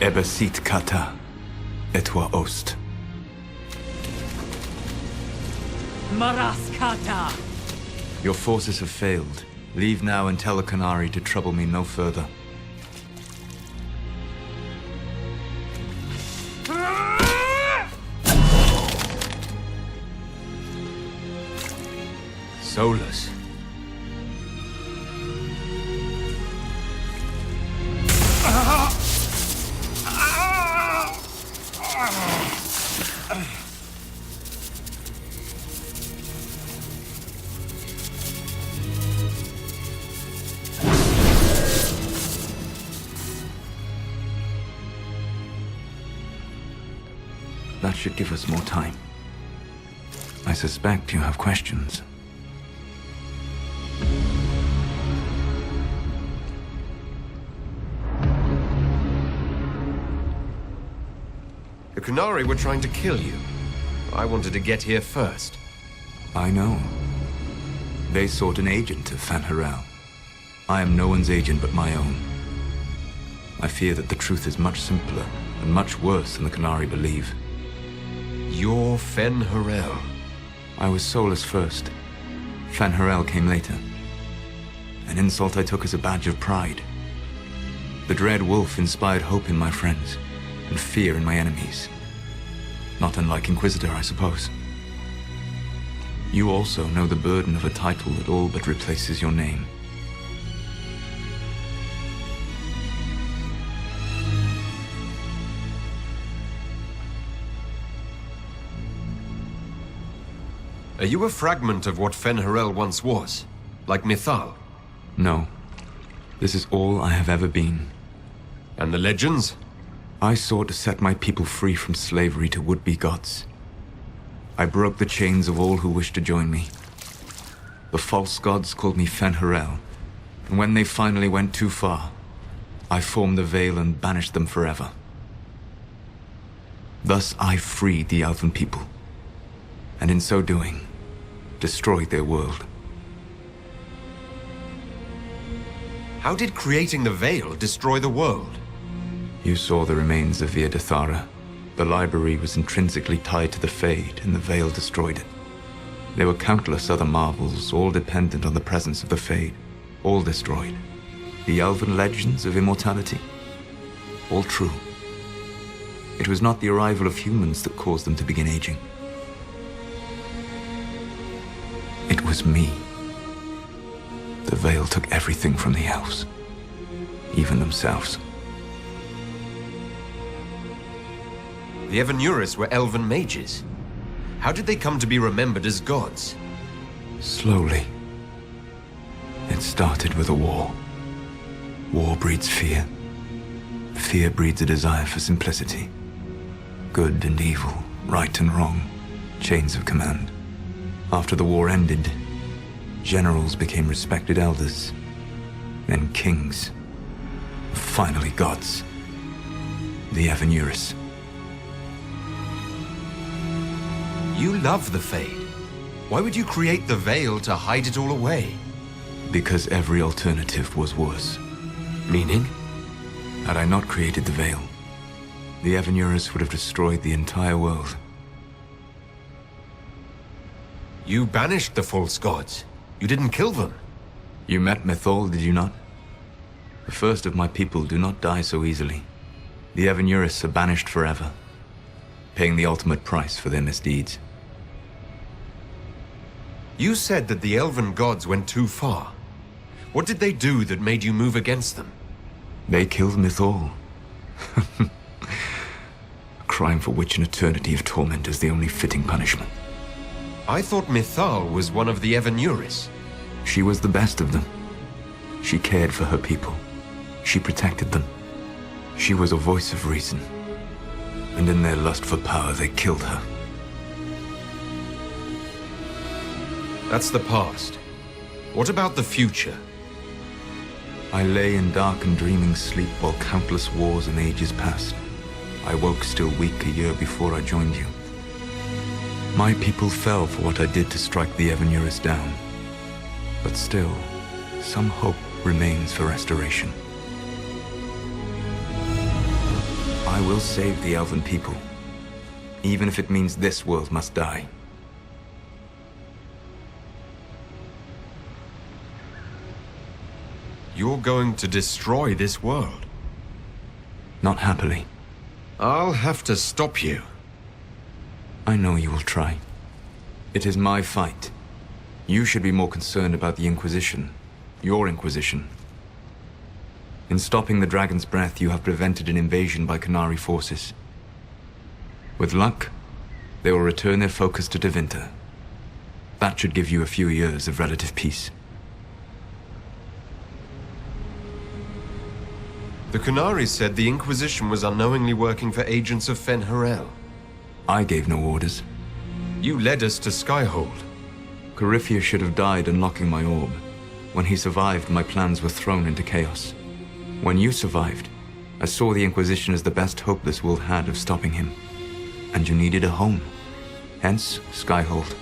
Ebesit kata, etwa ost. Maraskata! Your forces have failed. Leave now and tell the Canary to trouble me no further. Solus. That should give us more time. I suspect you have questions. The Canary were trying to kill you. I wanted to get here first. I know. They sought an agent of Fan Harel. I am no one's agent but my own. I fear that the truth is much simpler and much worse than the Canary believe. You're Fen Harel. I was Solus first. Fan Harel came later. An insult I took as a badge of pride. The dread wolf inspired hope in my friends, and fear in my enemies. Not unlike Inquisitor, I suppose. You also know the burden of a title that all but replaces your name. Are you a fragment of what Fen Harel once was? Like Mythal? No. This is all I have ever been. And the legends? I sought to set my people free from slavery to would-be gods. I broke the chains of all who wished to join me. The false gods called me Fen Harel, and when they finally went too far, I formed the Veil and banished them forever. Thus I freed the Elven people, and in so doing, destroyed their world. How did creating the Veil destroy the world? You saw the remains of Via Dethara. The library was intrinsically tied to the Fade, and the Veil destroyed it. There were countless other marvels, all dependent on the presence of the Fade, all destroyed. The Elven legends of immortality, all true. It was not the arrival of humans that caused them to begin aging. It was me. The Veil took everything from the elves, even themselves. The Evanuris were elven mages. How did they come to be remembered as gods? Slowly. It started with a war. War breeds fear. Fear breeds a desire for simplicity. Good and evil, right and wrong, chains of command. After the war ended, generals became respected elders, then kings, finally gods. The Evanuris. You love the Fade. Why would you create the Veil to hide it all away? Because every alternative was worse. Meaning? Had I not created the Veil, the Evanuris would have destroyed the entire world. You banished the false gods. You didn't kill them. You met Mythal, did you not? The first of my people do not die so easily. The Evanuris are banished forever, paying the ultimate price for their misdeeds. You said that the elven gods went too far. What did they do that made you move against them? They killed Mythal. A crime for which an eternity of torment is the only fitting punishment. I thought Mythal was one of the Evanuris. She was the best of them. She cared for her people. She protected them. She was a voice of reason. And in their lust for power, they killed her. That's the past. What about the future? I lay in dark and dreaming sleep while countless wars and ages passed. I woke still weak a year before I joined you. My people fell for what I did to strike the Evanuris down. But still, some hope remains for restoration. I will save the elven people, even if it means this world must die. You're going to destroy this world? Not happily. I'll have to stop you. I know you will try. It is my fight. You should be more concerned about the Inquisition. Your Inquisition. In stopping the Dragon's Breath, you have prevented an invasion by Qunari forces. With luck, they will return their focus to Tevinter. That should give you a few years of relative peace. The Qunari said the Inquisition was unknowingly working for agents of Fen-Harel. I gave no orders. You led us to Skyhold. Corypheus should have died unlocking my orb. When he survived, my plans were thrown into chaos. When you survived, I saw the Inquisition as the best hope this world had of stopping him. And you needed a home. Hence, Skyhold.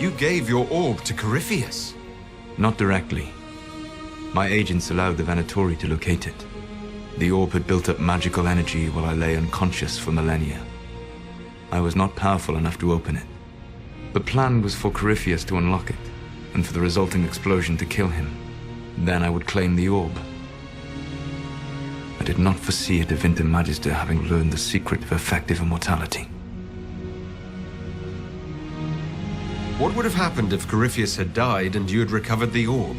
You gave your orb to Corypheus? Not directly. My agents allowed the Venatori to locate it. The orb had built up magical energy while I lay unconscious for millennia. I was not powerful enough to open it. The plan was for Corypheus to unlock it, and for the resulting explosion to kill him. Then I would claim the orb. I did not foresee a Tevinter Magister having learned the secret of effective immortality. What would have happened if Corypheus had died and you had recovered the orb?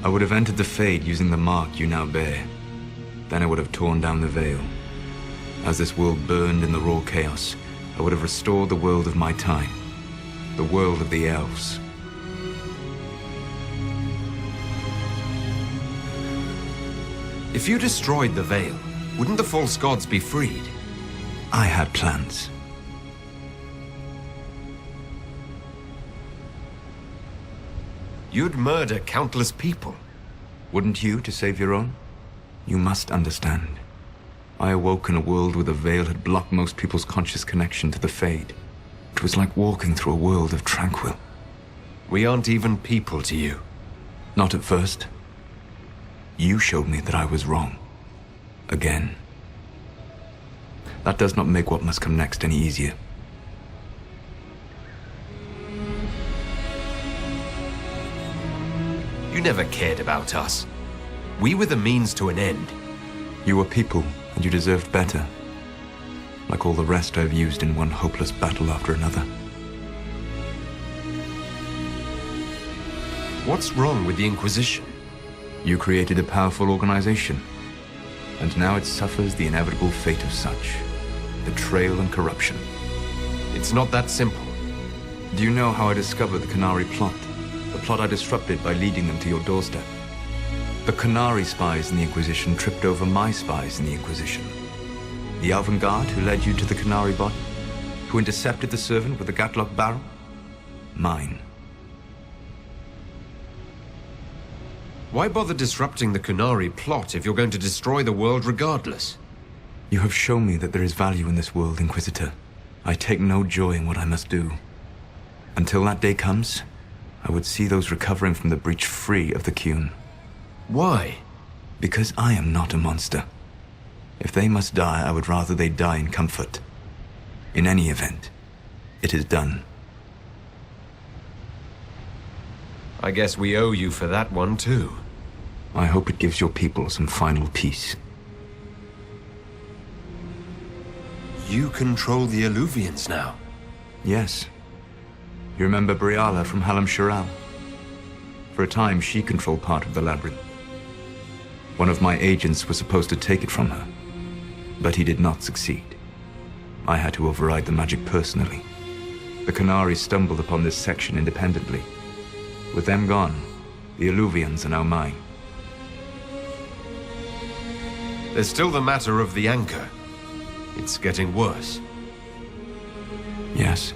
I would have entered the Fade using the mark you now bear. Then I would have torn down the veil. As this world burned in the raw chaos, I would have restored the world of my time. The world of the elves. If you destroyed the veil, wouldn't the false gods be freed? I had plans. You'd murder countless people. Wouldn't you to save your own? You must understand. I awoke in a world where the veil had blocked most people's conscious connection to the Fade. It was like walking through a world of tranquil. We aren't even people to you. Not at first. You showed me that I was wrong. Again. That does not make what must come next any easier. You never cared about us. We were the means to an end. You were people, and you deserved better. Like all the rest I've used in one hopeless battle after another. What's wrong with the Inquisition? You created a powerful organization, and now it suffers the inevitable fate of such. Betrayal and corruption. It's not that simple. Do you know how I discovered the Qunari plot? The plot I disrupted by leading them to your doorstep. The Qunari spies in the Inquisition tripped over my spies in the Inquisition. The Elven Guard who led you to the Qunari body? Who intercepted the servant with the Gatlock barrel? Mine. Why bother disrupting the Qunari plot if you're going to destroy the world regardless? You have shown me that there is value in this world, Inquisitor. I take no joy in what I must do. Until that day comes, I would see those recovering from the breach free of the Qun. Why? Because I am not a monster. If they must die, I would rather they die in comfort. In any event, it is done. I guess we owe you for that one too. I hope it gives your people some final peace. You control the Eluvians now. Yes. You remember Briala from Hallam Shiral? For a time, she controlled part of the labyrinth. One of my agents was supposed to take it from her, but he did not succeed. I had to override the magic personally. The Qunari stumbled upon this section independently. With them gone, the Eluvians are now mine. There's still the matter of the anchor. It's getting worse. Yes,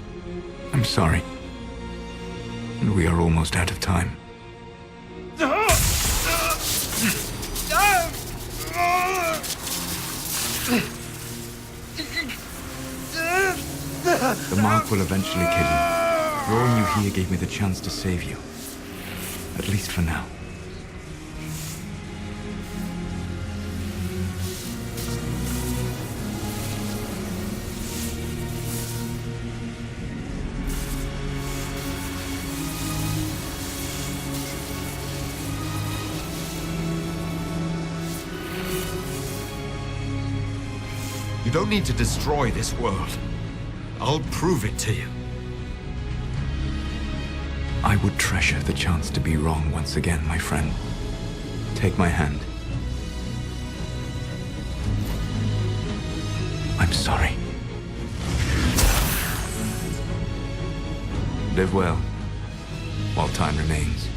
I'm sorry. And we are almost out of time. The mark will eventually kill you. Drawing you here gave me the chance to save you. At least for now. don't need to destroy this world. I'll prove it to you. I would treasure the chance to be wrong once again, my friend. Take my hand. I'm sorry. Live well, while time remains.